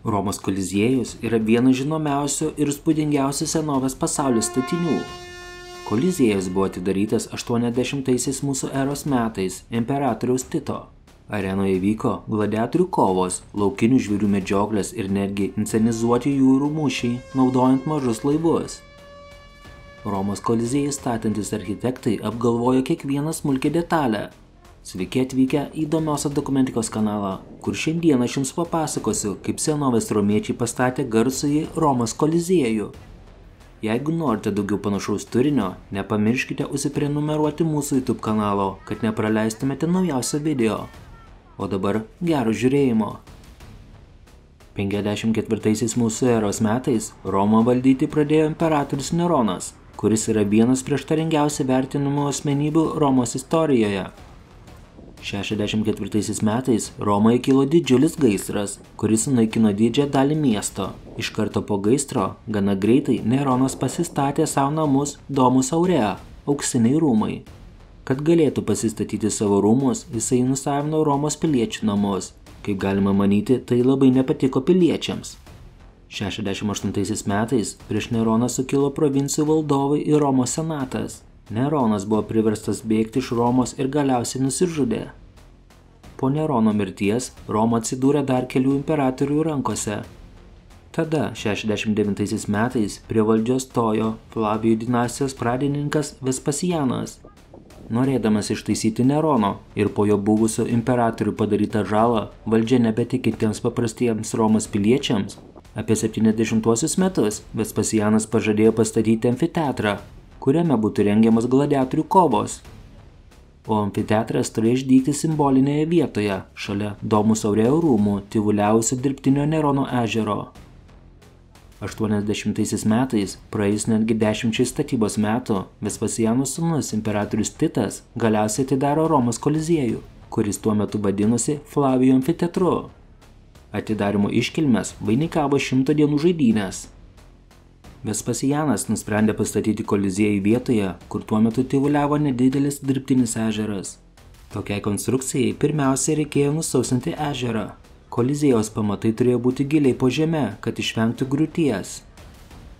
Romos Koliziejus yra vienas žinomiausių ir įspūdingiausių senovės pasaulio statinių. Koliziejus buvo atidarytas 80-aisiais mūsų eros metais imperatoriaus Tito. Arenoje vyko gladiatorių kovos, laukinių žvėrių medžioklės ir netgi inscenizuoti jūrų mūšiai, naudojant mažus laivus. Romos Koliziejų statantis architektai apgalvojo kiekvieną smulkią detalę. Sveiki atvykę į įdomiosios dokumentikos kanalą, kur šiandien aš jums papasakosiu, kaip senovės romiečiai pastatė garsųjį Romos Koliziejų. Jeigu norite daugiau panašaus turinio, nepamirškite užsiprenumeruoti mūsų YouTube kanalo, kad nepraleistumėte naujausio video. O dabar gero žiūrėjimo. 54 mūsų eros metais Romą valdyti pradėjo imperatorius Neronas, kuris yra vienas prieštaringiausiai vertinamų asmenybių Romos istorijoje. 64 metais Romoje kilo didžiulis gaisras, kuris sunaikino didžiąją dalį miesto. Iš karto po gaisro, gana greitai Neronas pasistatė savo namus Domus Aurea, auksiniai rūmai. Kad galėtų pasistatyti savo rūmus, jisai nusavino Romos piliečių namus. Kaip galima manyti, tai labai nepatiko piliečiams. 68 metais prieš Neroną sukilo provincijų valdovai ir Romos senatas. Neronas buvo priverstas bėgti iš Romos ir galiausiai nusižudė. Po Nerono mirties Roma atsidūrė dar kelių imperatorių rankose. Tada 69 metais prie valdžios stojo Flavijų dinastijos pradininkas Vespasianas. Norėdamas ištaisyti Nerono ir po jo buvusių imperatorių padarytą žalą valdžia nebetikintiems paprastiems Romos piliečiams, apie 70 metus Vespasianas pažadėjo pastatyti amfiteatrą, kuriame būtų rengiamas gladiatorių kovos. O amfiteatras turėjo išdygti simbolinėje vietoje, šalia Domus Aurea rūmų, tyvuliausio dirbtinio Nerono ežero. 80 metais, praėjus netgi 10 statybos metų, Vespasiano sūnus imperatorius Titas galiausiai atidaro Romos Koliziejų, kuris tuo metu vadinosi Flavijų amfiteatru. Atidarimo iškilmes vainikavo 100 dienų žaidynės. Vespasianas nusprendė pastatyti Koliziejų vietoje, kur tuo metu tyvuliavo nedidelis dirbtinis ežeras. Tokiai konstrukcijai pirmiausia reikėjo nusausinti ežerą. Koliziejaus pamatai turėjo būti giliai po žeme, kad išvengtų griūties.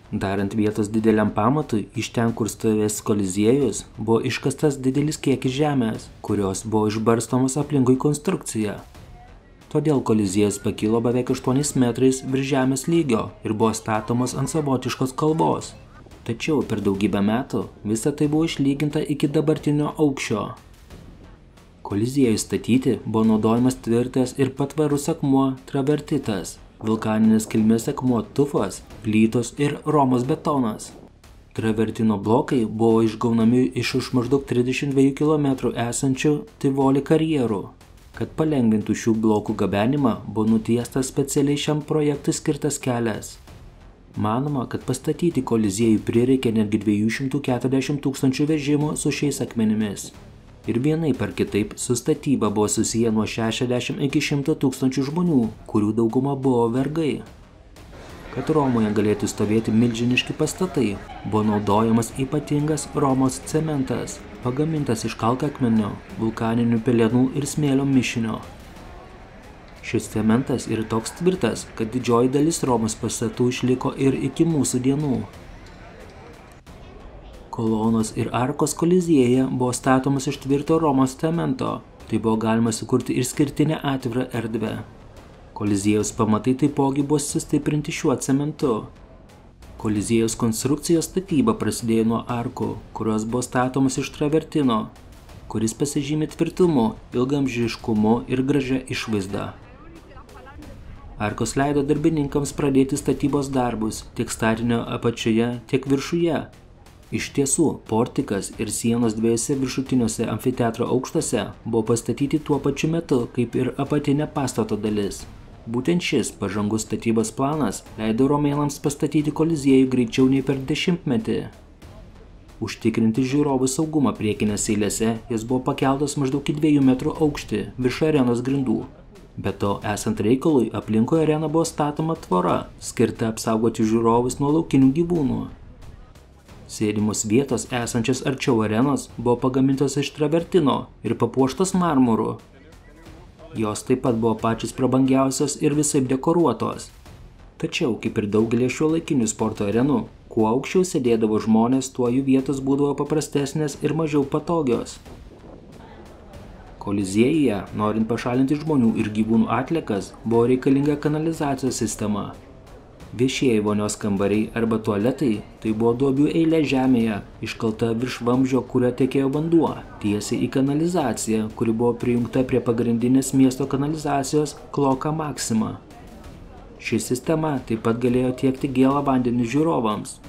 Darant vietos dideliam pamatui, iš ten, kur stovės Koliziejus, buvo iškastas didelis kiekis žemės, kurios buvo išbarstomos aplinkui konstrukciją. Todėl Koliziejus pakilo beveik 8 metrais virš žemės lygio ir buvo statomos ant savotiškos kalvos. Tačiau per daugybę metų visa tai buvo išlyginta iki dabartinio aukščio. Koliziejui statyti buvo naudojamas tvirtas ir patvarus akmuo travertitas, vulkaninės kilmės akmuo tufas, plytos ir Romos betonas. Travertino blokai buvo išgaunami iš už maždaug 32 km esančių Tivoli karjerų. Kad palengvintų šių blokų gabenimą, buvo nutiestas specialiai šiam projektui skirtas kelias. Manoma, kad pastatyti Koliziejų prireikė netgi 240 000 vežimų su šiais akmenimis. Ir vienaip ar kitaip su statyba buvo susiję nuo 60 iki 100 000 žmonių, kurių dauguma buvo vergai. Kad Romoje galėtų stovėti milžiniški pastatai, buvo naudojamas ypatingas Romos cementas, pagamintas iš kalkakmenio, vulkaninių pelenų ir smėlio mišinio. Šis cementas yra toks tvirtas, kad didžioji dalis Romos pastatų išliko ir iki mūsų dienų. Kolonos ir arkos Koliziejuje buvo statomas iš tvirto Romos cemento, tai buvo galima sukurti išskirtinę atvirą erdvę. Koliziejaus pamatai taipogi buvo sustiprinti šiuo cementu. Koliziejaus konstrukcijos statyba prasidėjo nuo arkų, kurios buvo statomas iš travertino, kuris pasižymė tvirtumu, ilgaamžiškumu ir gražia išvaizda. Arkos leido darbininkams pradėti statybos darbus tiek statinio apačioje, tiek viršuje. Iš tiesų, portikas ir sienos dviejose viršutiniuose amfiteatro aukštuose buvo pastatyti tuo pačiu metu, kaip ir apatinė pastato dalis. Būtent šis pažangus statybos planas leido romėnams pastatyti Koliziejų greičiau nei per 10-metį. Užtikrinti žiūrovų saugumą priekinėse eilėse, jis buvo pakeltas maždaug į 2 metrų aukštį virš arenos grindų. Be to, esant reikalui, aplinkui areną buvo statoma tvora, skirta apsaugoti žiūrovus nuo laukinių gyvūnų. Sėdimos vietos esančios arčiau arenos buvo pagamintos iš travertino ir papuoštos marmuru. Jos taip pat buvo pačios prabangiausios ir visaip dekoruotos. Tačiau, kaip ir daugelį šiuolaikinių sporto arenų, kuo aukščiau sėdėdavo žmonės, tuo jų vietos būdavo paprastesnės ir mažiau patogios. Koliziejuje, norint pašalinti žmonių ir gyvūnų atliekas, buvo reikalinga kanalizacijos sistema. Viešieji vonios kambariai arba tualetai tai buvo duobių eilė žemėje, iškalta virš vamzdžio, kurio tekėjo vanduo, tiesiai į kanalizaciją, kuri buvo prijungta prie pagrindinės miesto kanalizacijos Kloaka Maxima. Ši sistema taip pat galėjo tiekti gėlą vandenį žiūrovams.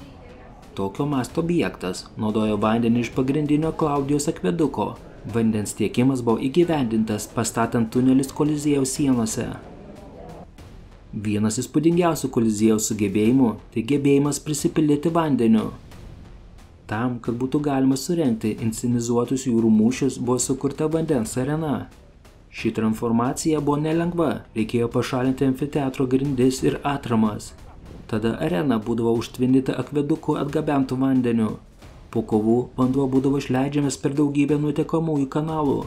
Tokio masto objektas naudojo vandenį iš pagrindinio Klaudijos akveduko. Vandens tiekimas buvo įgyvendintas pastatant tunelius Koliziejaus sienose. Vienas įspūdingiausių Koliziejaus sugebėjimų tai gebėjimas prisipildyti vandeniu. Tam, kad būtų galima surengti inscenizuotus jūrų mūšius, buvo sukurta vandens arena. Ši transformacija buvo nelengva, reikėjo pašalinti amfiteatro grindis ir atramas. Tada arena būdavo užtvindyta akveduku atgabentų vandeniu. Po kovų vanduo būdavo išleidžiamas per daugybę nutekamųjų kanalų.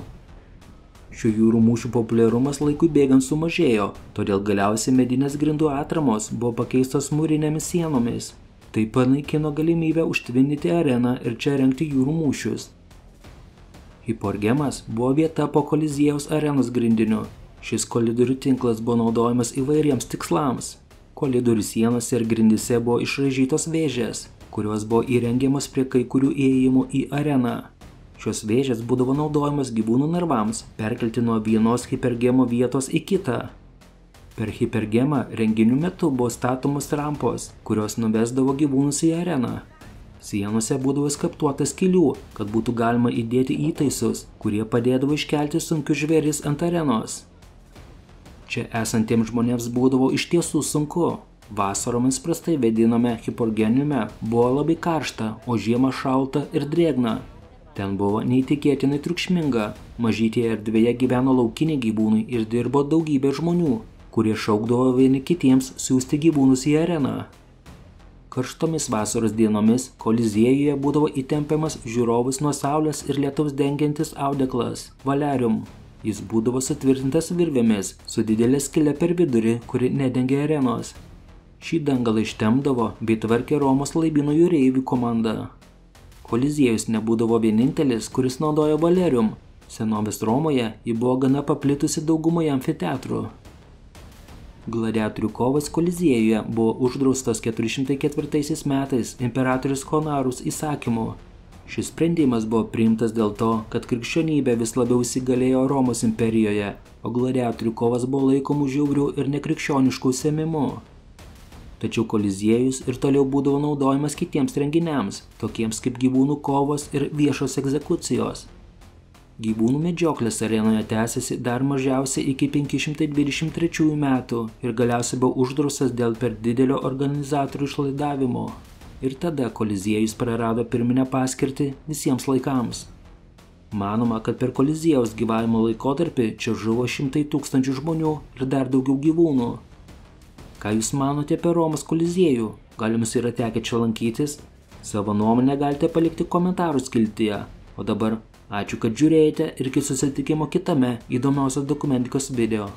Šių jūrų mūšių populiarumas laikui bėgant sumažėjo, todėl galiausiai medinės grindų atramos buvo pakeistos mūrinėmis sienomis. Tai panaikino galimybę užtvindyti areną ir čia rengti jūrų mūšius. Hiporgemas buvo vieta po Koliziejaus arenos grindiniu. Šis kolidorių tinklas buvo naudojamas įvairiems tikslams. Kolidorių sienose ir grindise buvo išraižytos vėžės, kurios buvo įrengiamas prie kai kurių įėjimų į areną. Šios vėžės būdavo naudojamas gyvūnų narvams perkelti nuo vienos hipergemo vietos į kitą. Per hipergemą renginių metu buvo statomos rampos, kurios nuvesdavo gyvūnus į areną. Sienose būdavo skaptuota skylių, kad būtų galima įdėti įtaisus, kurie padėdavo iškelti sunkius žvėris ant arenos. Čia esantiems žmonėms būdavo iš tiesų sunku. Vasaromis prastai vadiname hiporgeniume buvo labai karšta, o žiemą šalta ir drėgna. Ten buvo neįtikėtinai triukšminga, mažytėje erdvėje gyveno laukiniai gyvūnai ir dirbo daugybė žmonių, kurie šaukdavo vieni kitiems siųsti gyvūnus į areną. Karštomis vasaros dienomis Koliziejuje būdavo įtempiamas žiūrovus nuo saulės ir lietaus dengiantis audeklas – valerium. Jis būdavo sutvirtintas virvėmis su didelė skyle per vidurį, kuri nedengė arenos. Šį dangalą ištempdavo bei tvarkė Romos laivyno jūreivių komanda. Koliziejus nebūdavo vienintelis, kuris naudojo valerium. Senovės Romoje ji buvo gana paplitusi daugumoje amfiteatrų. Gladiatorių kovas Koliziejuje buvo uždraustas 404 metais imperatorius Honarus įsakymu. Šis sprendimas buvo priimtas dėl to, kad krikščionybė vis labiau įsigalėjo Romos imperijoje, o gladiatorių kovas buvo laikomų žiaurių ir nekrikščioniškų užsiėmimų. Tačiau Koliziejus ir toliau būdavo naudojamas kitiems renginiams, tokiems kaip gyvūnų kovos ir viešos egzekucijos. Gyvūnų medžioklės arenoje tęsiasi dar mažiausiai iki 523 metų ir galiausiai buvo uždraustas dėl per didelio organizatorių išlaidavimo. Ir tada Koliziejus prarado pirminę paskirtį visiems laikams. Manoma, kad per Koliziejaus gyvavimo laikotarpį čia žuvo šimtai tūkstančių žmonių ir dar daugiau gyvūnų. Ką jūs manote apie Romos Koliziejų? Gal jums yra tekę čia lankytis? Savo nuomonę galite palikti komentarų skiltyje. O dabar ačiū, kad žiūrėjote ir iki susitikimo kitame įdomiausios dokumentikos video.